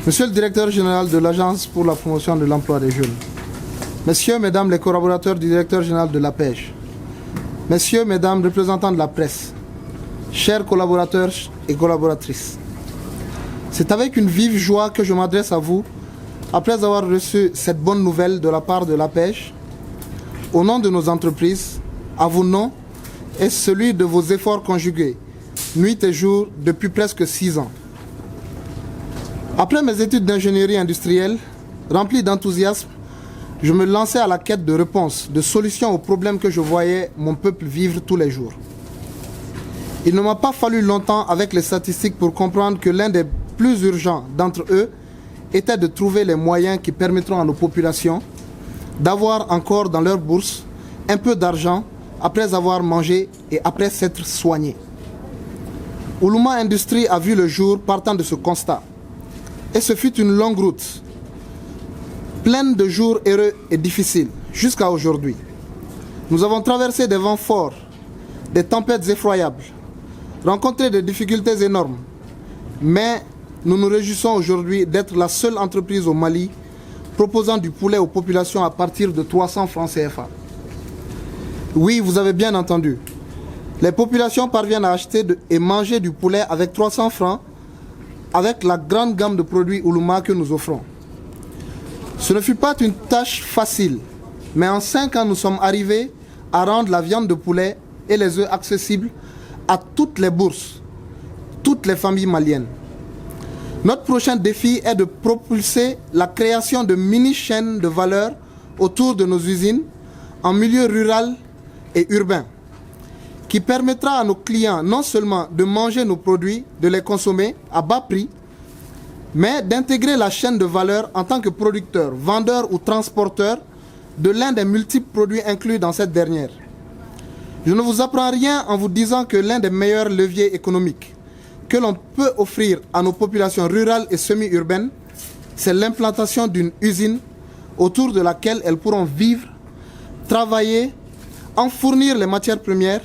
Monsieur le directeur général de l'Agence pour la promotion de l'emploi des jeunes, Messieurs, Mesdames les collaborateurs du directeur général de la pêche, Messieurs, Mesdames représentants de la presse, chers collaborateurs et collaboratrices, c'est avec une vive joie que je m'adresse à vous après avoir reçu cette bonne nouvelle de la part de la pêche, au nom de nos entreprises, à vos noms et celui de vos efforts conjugués, nuit et jour, depuis presque 6 ans. Après mes études d'ingénierie industrielle, rempli d'enthousiasme, je me lançais à la quête de réponses, de solutions aux problèmes que je voyais mon peuple vivre tous les jours. Il ne m'a pas fallu longtemps avec les statistiques pour comprendre que l'un des plus urgents d'entre eux était de trouver les moyens qui permettront à nos populations d'avoir encore dans leur bourse un peu d'argent après avoir mangé et après s'être soigné. Oulouma Industrie a vu le jour partant de ce constat. Et ce fut une longue route, pleine de jours heureux et difficiles, jusqu'à aujourd'hui. Nous avons traversé des vents forts, des tempêtes effroyables, rencontré des difficultés énormes. Mais nous nous réjouissons aujourd'hui d'être la seule entreprise au Mali proposant du poulet aux populations à partir de 300 francs CFA. Oui, vous avez bien entendu. Les populations parviennent à acheter et manger du poulet avec 300 francs avec la grande gamme de produits Oulouma que nous offrons. Ce ne fut pas une tâche facile, mais en 5 ans, nous sommes arrivés à rendre la viande de poulet et les œufs accessibles à toutes les bourses, toutes les familles maliennes. Notre prochain défi est de propulser la création de mini-chaînes de valeur autour de nos usines en milieu rural et urbain, qui permettra à nos clients non seulement de manger nos produits, de les consommer à bas prix, mais d'intégrer la chaîne de valeur en tant que producteur, vendeur ou transporteur de l'un des multiples produits inclus dans cette dernière. Je ne vous apprends rien en vous disant que l'un des meilleurs leviers économiques que l'on peut offrir à nos populations rurales et semi-urbaines, c'est l'implantation d'une usine autour de laquelle elles pourront vivre, travailler, en fournir les matières premières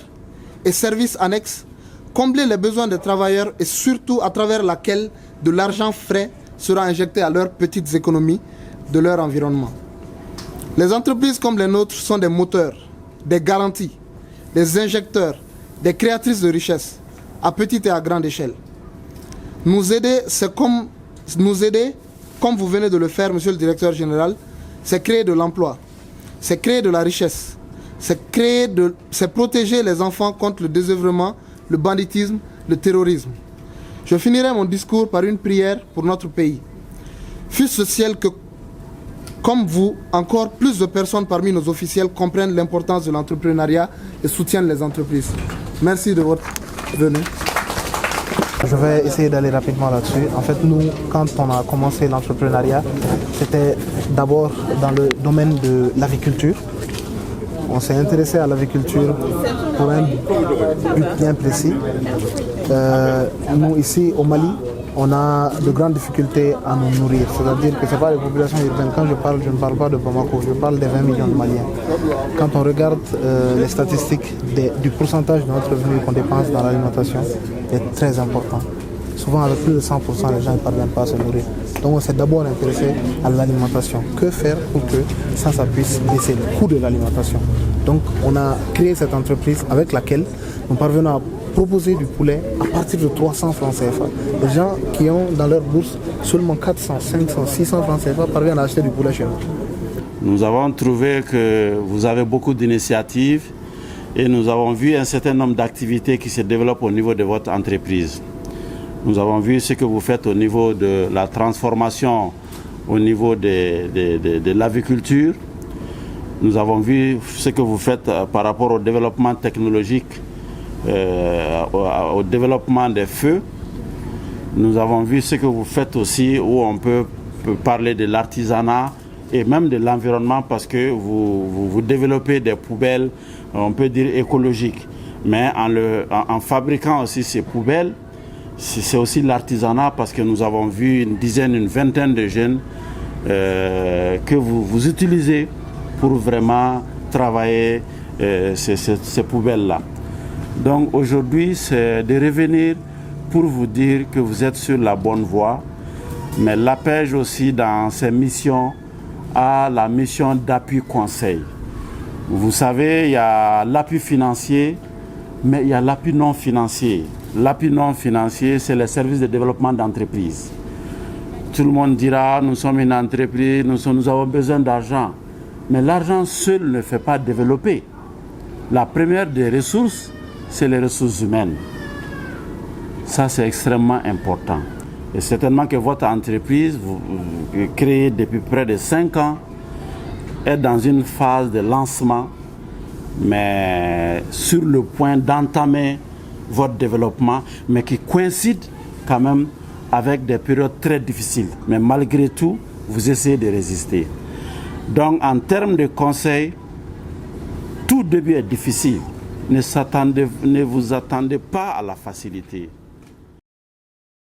et services annexes, combler les besoins des travailleurs et surtout à travers laquelle de l'argent frais sera injecté à leurs petites économies de leur environnement. Les entreprises comme les nôtres sont des moteurs, des garanties, des injecteurs, des créatrices de richesses, à petite et à grande échelle. Nous aider, comme vous venez de le faire, monsieur le directeur général, c'est créer de l'emploi, c'est créer de la richesse, c'est protéger les enfants contre le désœuvrement, le banditisme, le terrorisme. Je finirai mon discours par une prière pour notre pays. Fût-ce ciel que, comme vous, encore plus de personnes parmi nos officiels comprennent l'importance de l'entrepreneuriat et soutiennent les entreprises. Merci de votre venue. Je vais essayer d'aller rapidement là-dessus. En fait, nous, quand on a commencé l'entrepreneuriat, c'était d'abord dans le domaine de l'aviculture. On s'est intéressé à l'aviculture pour un but bien précis. Nous, ici au Mali, on a de grandes difficultés à nous nourrir. C'est-à-dire que ce n'est pas les populations urbaines. Quand je parle, je ne parle pas de Bamako, je parle des 20 millions de Maliens. Quand on regarde les statistiques du pourcentage de notre revenu qu'on dépense dans l'alimentation, est très important. Souvent, avec plus de 100%, les gens ne parviennent pas à se nourrir. Donc, on s'est d'abord intéressé à l'alimentation. Que faire pour que ça puisse baisser le coût de l'alimentation? Donc, on a créé cette entreprise avec laquelle nous parvenons à proposer du poulet à partir de 300 francs CFA. Les gens qui ont dans leur bourse seulement 400, 500, 600 francs CFA parviennent à acheter du poulet chez nous. Nous avons trouvé que vous avez beaucoup d'initiatives et nous avons vu un certain nombre d'activités qui se développent au niveau de votre entreprise. Nous avons vu ce que vous faites au niveau de la transformation, au niveau de l'aviculture. Nous avons vu ce que vous faites par rapport au développement technologique, au développement des feux. Nous avons vu ce que vous faites aussi, où on peut parler de l'artisanat et même de l'environnement, parce que vous développez des poubelles, on peut dire écologiques. Mais en fabriquant aussi ces poubelles, c'est aussi l'artisanat, parce que nous avons vu une vingtaine de jeunes que vous utilisez pour vraiment travailler ces poubelles-là. Donc aujourd'hui, c'est de revenir pour vous dire que vous êtes sur la bonne voie Mais l'APEJ aussi, dans ses missions, a la mission d'appui conseil. Vous savez, il y a l'appui financier, mais il y a l'appui non financier. L'appui non financier, c'est les services de développement d'entreprise. Tout le monde dira, nous sommes une entreprise, nous avons besoin d'argent. Mais l'argent seul ne fait pas développer. La première des ressources, c'est les ressources humaines. Ça, c'est extrêmement important. Et certainement que votre entreprise, vous créée depuis près de 5 ans, est dans une phase de lancement, mais sur le point d'entamer votre développement, mais qui coïncide quand même avec des périodes très difficiles. Mais malgré tout, vous essayez de résister. Donc, en termes de conseils, tout début est difficile. Ne vous attendez pas à la facilité.